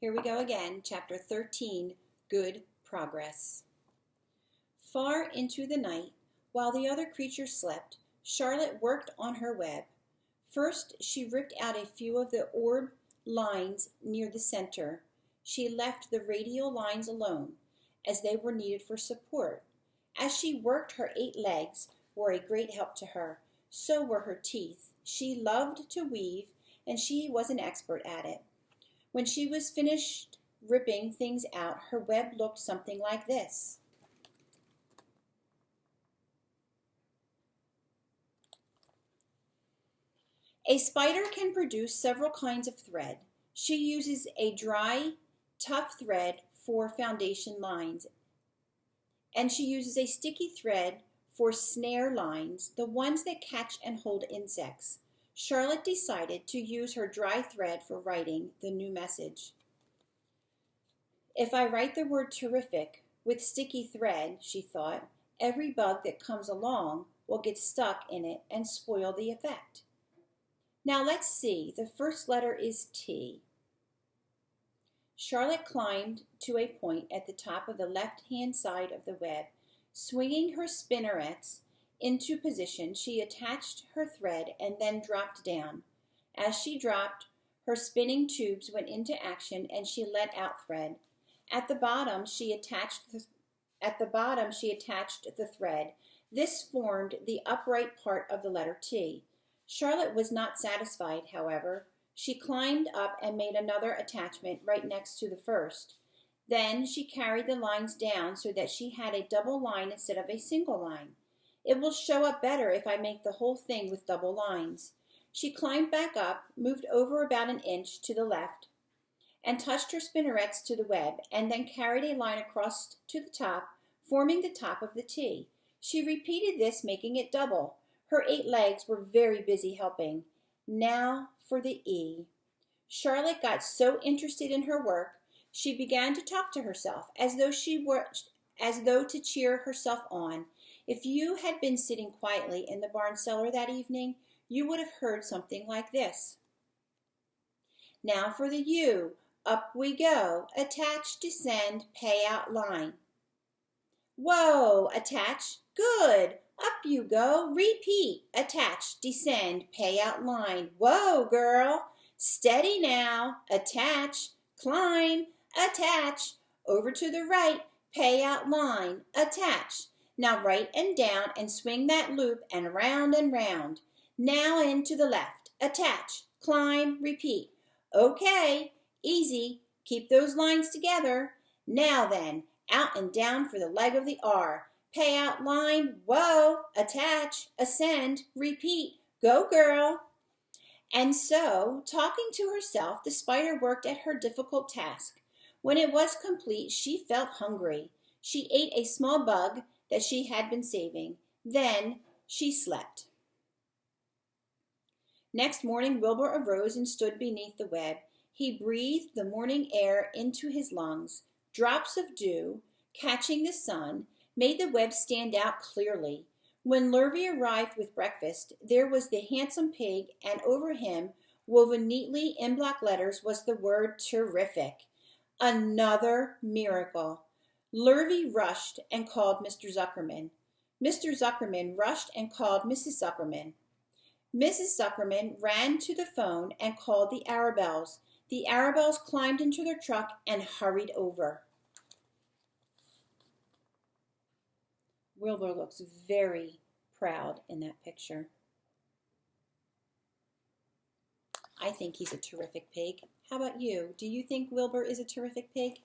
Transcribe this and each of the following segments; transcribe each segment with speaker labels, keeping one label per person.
Speaker 1: Here we go again, Chapter 13, Good Progress. Far into the night, while the other creatures slept, Charlotte worked on her web. First, she ripped out a few of the orb lines near the center. She left the radial lines alone, as they were needed for support. As she worked, her 8 legs were a great help to her. So were her teeth. She loved to weave, and she was an expert at it. When she was finished ripping things out, her web looked something like this. A spider can produce several kinds of thread. She uses a dry, tough thread for foundation lines, and she uses a sticky thread for snare lines, the ones that catch and hold insects. Charlotte decided to use her dry thread for writing the new message. If I write the word terrific with sticky thread, she thought, every bug that comes along will get stuck in it and spoil the effect. Now let's see, the first letter is T. Charlotte climbed to a point at the top of the left-hand side of the web. Swinging her spinnerets into position, she attached her thread and then dropped down. As she dropped, her spinning tubes went into action and she let out thread. At the bottom, she attached the thread. This formed the upright part of the letter T. Charlotte was not satisfied, however. She climbed up and made another attachment right next to the first. Then she carried the lines down so that she had a double line instead of a single line. It will show up better if I make the whole thing with double lines. She climbed back up, moved over about an inch to the left, and touched her spinnerets to the web, and then carried a line across to the top, forming the top of the T. She repeated this, making it double. Her 8 legs were very busy helping. Now for the E. Charlotte got so interested in her work, she began to talk to herself, as though to cheer herself on. If you had been sitting quietly in the barn cellar that evening, you would have heard something like this. Now for the U. Up we go. Attach, descend, pay out line. Whoa, attach, good. Up you go. Repeat. Attach, descend, pay out line. Whoa, girl. Steady now. Attach, climb, attach. Over to the right, pay out line. Attach. Now right and down and swing that loop and round and round. Now into the left. Attach, climb, repeat. Okay, easy. Keep those lines together. Now then, out and down for the leg of the R. Pay out line, whoa, attach, ascend, repeat. Go, girl. And so, talking to herself, the spider worked at her difficult task. When it was complete, she felt hungry. She ate a small bug that she had been saving. Then she slept. Next morning, Wilbur arose and stood beneath the web. He breathed the morning air into his lungs. Drops of dew, catching the sun, made the web stand out clearly. When Lurvy arrived with breakfast, there was the handsome pig, and over him, woven neatly in block letters, was the word terrific. Another miracle. Lurvy rushed and called Mr. Zuckerman. Mr. Zuckerman rushed and called Mrs. Zuckerman. Mrs. Zuckerman ran to the phone and called the Arabelles. The Arabelles climbed into their truck and hurried over. Wilbur looks very proud in that picture. I think he's a terrific pig. How about you? Do you think Wilbur is a terrific pig?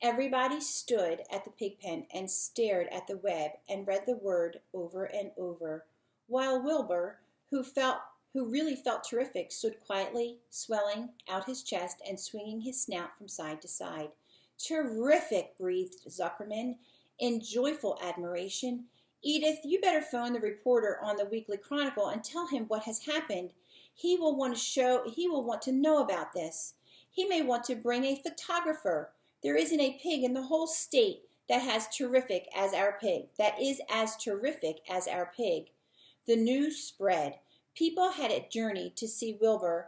Speaker 1: Everybody stood at the pig pen and stared at the web and read the word over and over, while Wilbur, who really felt terrific, stood quietly, swelling out his chest and swinging his snout from side to side. Terrific, breathed Zuckerman in joyful admiration. Edith, you better phone the reporter on the Weekly Chronicle and tell him what has happened. He will want to know about this. He may want to bring a photographer. There isn't a pig in the whole state that is as terrific as our pig. The news spread. People had journeyed to see Wilbur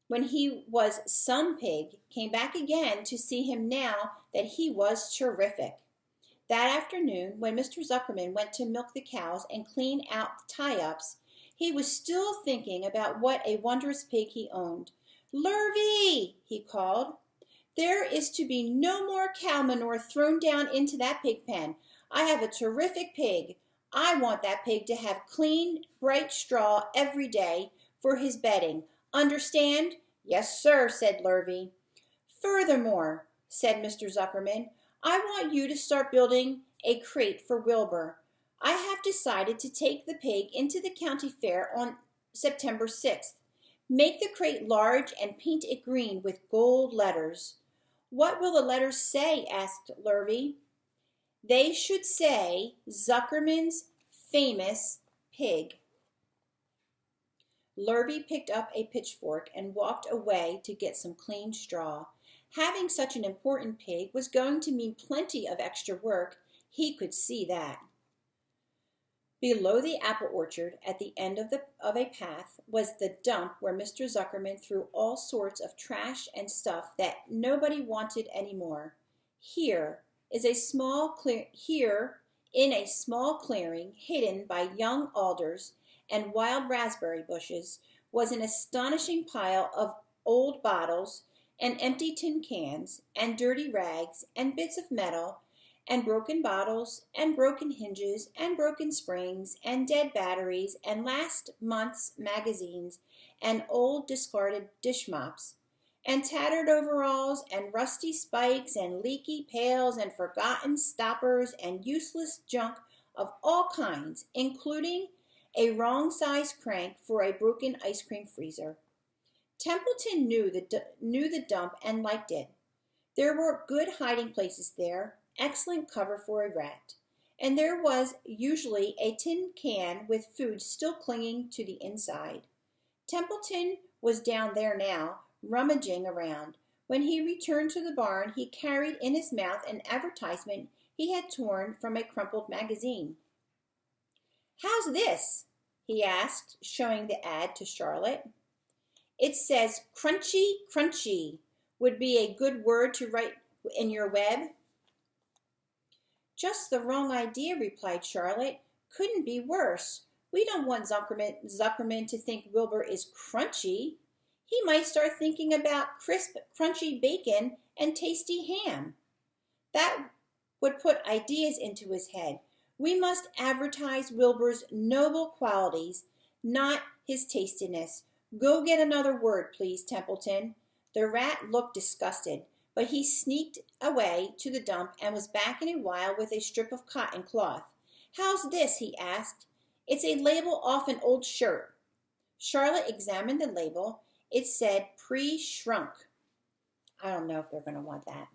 Speaker 1: when he was some pig, came back again to see him now that he was terrific. That afternoon, when Mr. Zuckerman went to milk the cows and clean out the tie-ups, he was still thinking about what a wondrous pig he owned. "Lurvy!" he called. "There is to be no more cow manure thrown down into that pig pen. I have a terrific pig. I want that pig to have clean, bright straw every day for his bedding. Understand?" "Yes, sir," said Lurvy. "Furthermore," said Mr. Zuckerman, "I want you to start building a crate for Wilbur. I have decided to take the pig into the county fair on September 6th. Make the crate large and paint it green with gold letters." "What will the letters say?" asked Lurvy. "They should say Zuckerman's famous pig." Lurvy picked up a pitchfork and walked away to get some clean straw. Having such an important pig was going to mean plenty of extra work. He could see that. Below the apple orchard, at the end of a path, was the dump where Mr. Zuckerman threw all sorts of trash and stuff that nobody wanted anymore. Here, in a small clearing hidden by young alders and wild raspberry bushes, was an astonishing pile of old bottles and empty tin cans and dirty rags and bits of metal and broken bottles and broken hinges and broken springs and dead batteries and last month's magazines and old discarded dish mops and tattered overalls and rusty spikes and leaky pails and forgotten stoppers and useless junk of all kinds, including a wrong-size crank for a broken ice cream freezer. Templeton knew the dump and liked it. There were good hiding places there, excellent cover for a rat, and there was usually a tin can with food still clinging to the inside. Templeton was down there now, rummaging around. When he returned to the barn, he carried in his mouth an advertisement he had torn from a crumpled magazine. "How's this?" he asked, showing the ad to Charlotte. "It says crunchy, crunchy. Would be a good word to write in your web." "Just the wrong idea," replied Charlotte. "Couldn't be worse. We don't want Zuckerman to think Wilbur is crunchy. He might start thinking about crisp, crunchy bacon and tasty ham. That would put ideas into his head. We must advertise Wilbur's noble qualities, not his tastiness. Go get another word, please, Templeton." The rat looked disgusted, but he sneaked away to the dump and was back in a while with a strip of cotton cloth. "How's this?" he asked. "It's a label off an old shirt." Charlotte examined the label. It said pre-shrunk. I don't know if they're going to want that.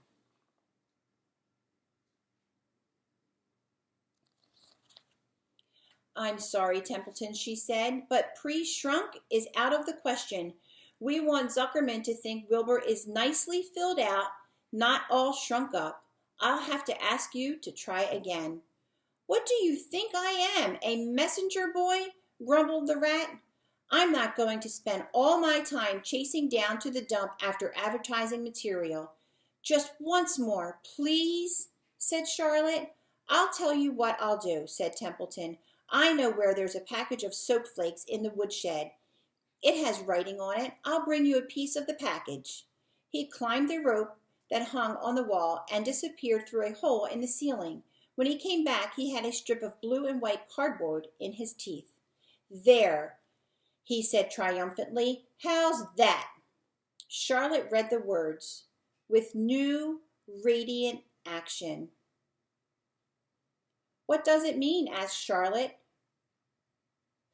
Speaker 1: "I'm sorry, Templeton," she said, "but pre-shrunk is out of the question. We want Zuckerman to think Wilbur is nicely filled out, not all shrunk up. I'll have to ask you to try again." "What do you think I am, a messenger boy?" grumbled the rat. "I'm not going to spend all my time chasing down to the dump after advertising material." "Just once more, please," said Charlotte. "I'll tell you what I'll do," said Templeton. "I know where there's a package of soap flakes in the woodshed. It has writing on it. I'll bring you a piece of the package." He climbed the rope that hung on the wall and disappeared through a hole in the ceiling. When he came back, he had a strip of blue and white cardboard in his teeth. "There," he said triumphantly. "How's that?" Charlotte read the words, "With new, radiant action." "What does it mean?" asked Charlotte,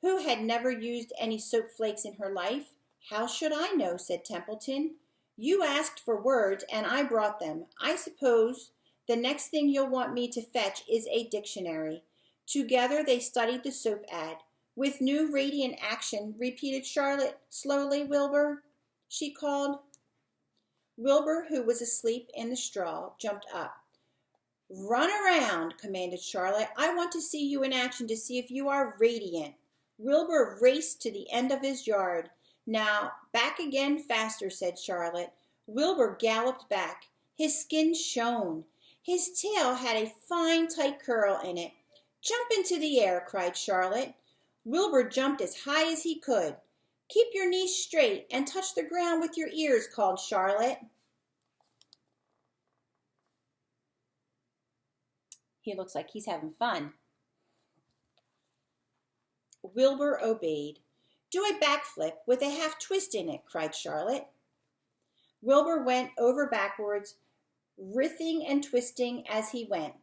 Speaker 1: who had never used any soap flakes in her life. "How should I know?" said Templeton. "You asked for words, and I brought them. I suppose the next thing you'll want me to fetch is a dictionary." Together they studied the soap ad. "With new radiant action," repeated Charlotte slowly. "Wilbur," she called. Wilbur, who was asleep in the straw, jumped up. "Run around," commanded Charlotte. "I want to see you in action to see if you are radiant." Wilbur raced to the end of his yard. "Now, back again faster," said Charlotte. Wilbur galloped back. His skin shone. His tail had a fine tight curl in it. "Jump into the air," cried Charlotte. Wilbur jumped as high as he could. "Keep your knees straight and touch the ground with your ears," called Charlotte. He looks like he's having fun. Wilbur obeyed. "Do a backflip with a half twist in it," cried Charlotte. Wilbur went over backwards, writhing and twisting as he went.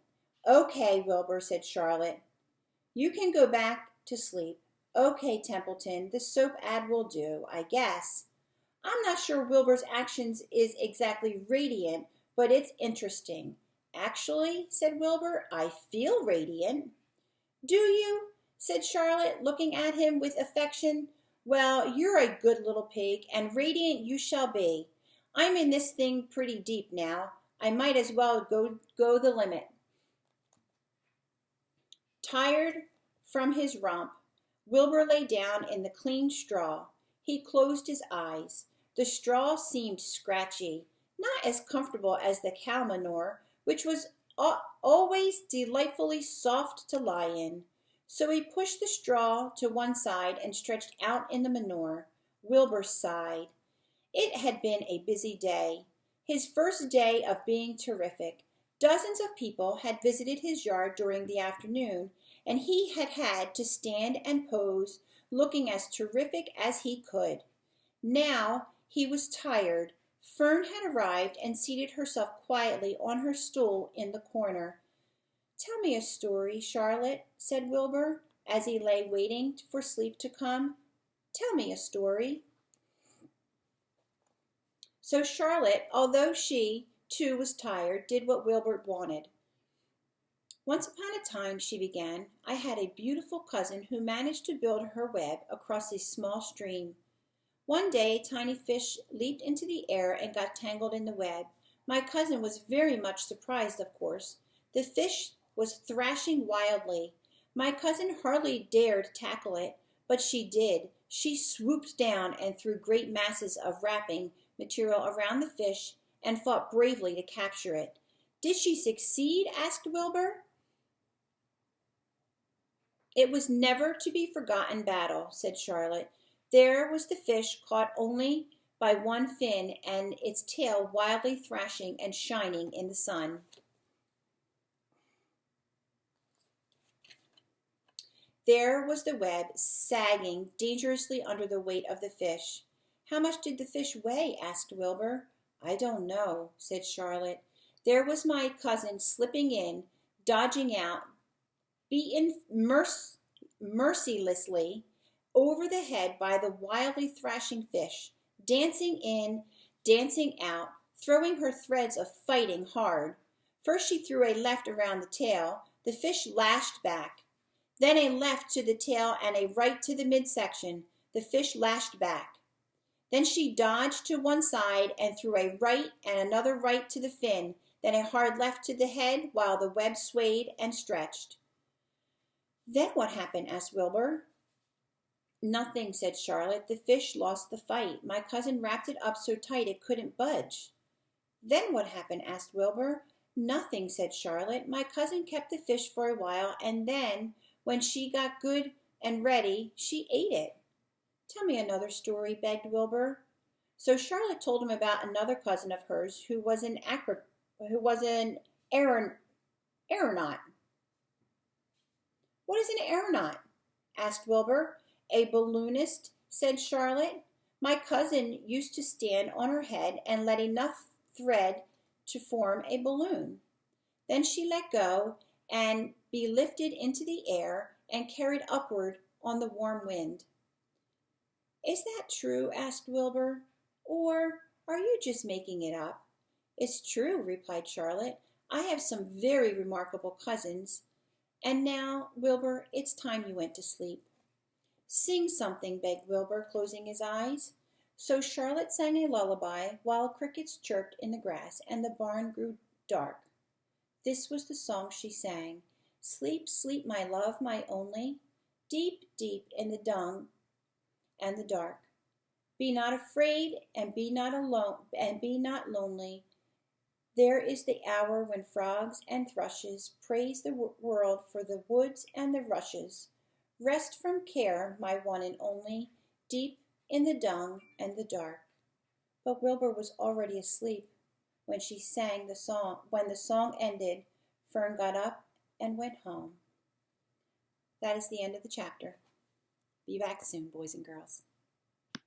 Speaker 1: "Okay, Wilbur," said Charlotte. "You can go back to sleep." "Okay, Templeton, the soap ad will do, I guess." "I'm not sure Wilbur's actions is exactly radiant, but it's interesting." "Actually," said Wilbur, "I feel radiant." "Do you?" said Charlotte, looking at him with affection. "Well, you're a good little pig, and radiant you shall be. I'm in this thing pretty deep now. I might as well go the limit." Tired from his romp, Wilbur lay down in the clean straw. He closed his eyes. The straw seemed scratchy, not as comfortable as the cow manure, which was always delightfully soft to lie in. So he pushed the straw to one side and stretched out in the manure. Wilbur sighed. It had been a busy day. His first day of being terrific. Dozens of people had visited his yard during the afternoon, and he had had to stand and pose, looking as terrific as he could. Now he was tired. Fern had arrived and seated herself quietly on her stool in the corner. "Tell me a story, Charlotte," said Wilbur, as he lay waiting for sleep to come. "Tell me a story." So Charlotte, although she, too, was tired, did what Wilbur wanted. "Once upon a time," she began, "I had a beautiful cousin who managed to build her web across a small stream. One day a tiny fish leaped into the air and got tangled in the web. My cousin was very much surprised, of course. The fish was thrashing wildly. My cousin hardly dared tackle it, but she did. She swooped down and threw great masses of wrapping material around the fish and fought bravely to capture it." "Did she succeed?" asked Wilbur. "It was never to be forgotten battle," said Charlotte. "There was the fish caught only by one fin and its tail wildly thrashing and shining in the sun. There was the web sagging dangerously under the weight of the fish." "How much did the fish weigh?" asked Wilbur. "I don't know," said Charlotte. "There was my cousin slipping in, dodging out, beaten mercilessly over the head by the wildly thrashing fish, dancing in, dancing out, throwing her threads of fighting hard. First she threw a left around the tail. The fish lashed back. Then a left to the tail and a right to the midsection. The fish lashed back. Then she dodged to one side and threw a right and another right to the fin, then a hard left to the head while the web swayed and stretched." "Then what happened?" asked Wilbur. "Nothing," said Charlotte. "The fish lost the fight. My cousin wrapped it up so tight it couldn't budge." "Then what happened?" asked Wilbur. "Nothing," said Charlotte. "My cousin kept the fish for a while, and then, when she got good and ready, she ate it." "Tell me another story," begged Wilbur. So Charlotte told him about another cousin of hers who was an aeronaut. "What is an aeronaut?" asked Wilbur. "A balloonist," said Charlotte. "My cousin used to stand on her head and let enough thread to form a balloon. Then she let go and be lifted into the air and carried upward on the warm wind." "Is that true?" asked Wilbur. "Or are you just making it up?" "It's true," replied Charlotte. "I have some very remarkable cousins. And now, Wilbur, it's time you went to sleep." "Sing something," begged Wilbur, closing his eyes. So Charlotte sang a lullaby while crickets chirped in the grass and the barn grew dark. This was the song she sang: "Sleep, sleep, my love, my only, deep, deep in the dung and the dark. Be not afraid, and be not alone, and be not lonely. There is the hour when frogs and thrushes praise the world for the woods and the rushes. Rest from care, my one and only, deep in the dung and the dark. But Wilbur was already asleep when she sang the song. When the song ended, Fern got up and went home. That is the end of the chapter. Be back soon, boys and girls.